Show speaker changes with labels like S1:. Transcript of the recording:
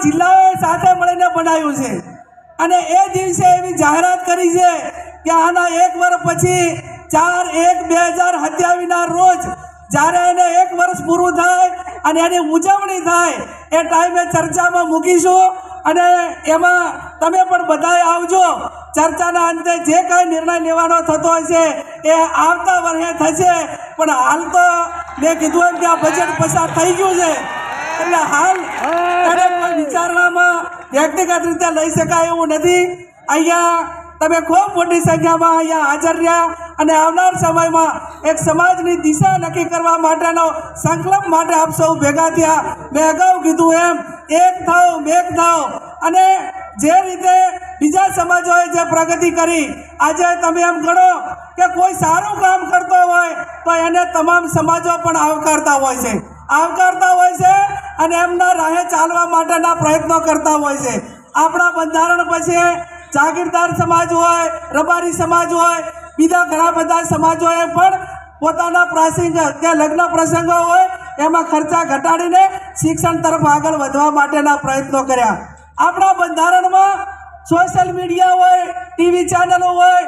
S1: જિલ્લાઓએ સાથે મળીને બનાવ્યું છે અને એ દિવસે એવી જાહેરાત કરી છે કે આના 1 વર્ષ પછી 4/1/2027ના રોજ જ્યારે એને 1 વર્ષ પૂરું થાય અને એની ઉજવણી થાય એ ટાઈમે ચર્ચામાં મૂકીશું અને એમાં તમે પણ બધાએ આવજો। ચર્ચાના અંતે જે કાંઈ નિર્ણય લેવાનો થતો હશે એ આવતા વર્ષે થશે, પણ હાલ તો મેં કીધું એમ કે આ બજેટ પસાર થઈ ગયું છે એટલે હાલ કોઈ વિચારણામાં વ્યક્તિગત રીતે લઈ શકાય એવું નથી। અહીંયા તમે ખૂબ મોટી સંખ્યામાં અહીંયા હાજર રહ્યા અને આવનાર સમયમાં એક સમાજની દિશા નક્કી કરવા માટેનો સંકલ્પ માટે આપ સૌ ભેગા થયા। મેં અગાઉ કીધું એમ એક થાવ મેક થાવ અને જે રીતે બીજા સમાજોએ જે પ્રગતિ કરી આજે તમે એમ ગણો કે કોઈ સારું કામ કરતો હોય તો એને તમામ સમાજો પણ આવકારતા હોય છે અને એમના રાહે ચાલવા માટેના પ્રયત્નો કરતા હોય છે। આપણા બંધારણ પછી જાગીરદાર સમાજ હોય, રબારી સમાજ હોય, બીજા ઘણા બધા સમાજોએ પણ પોતાના પ્રસંગ કે લગ્ન પ્રસંગો હોય એમાં ખર્ચા ઘટાડીને શિક્ષણ તરફ આગળ વધવા માટેના પ્રયત્નો કર્યા। આપણા બંધારણમાં સોશિયલ મીડિયા હોય, ટીવી ચેનલો હોય,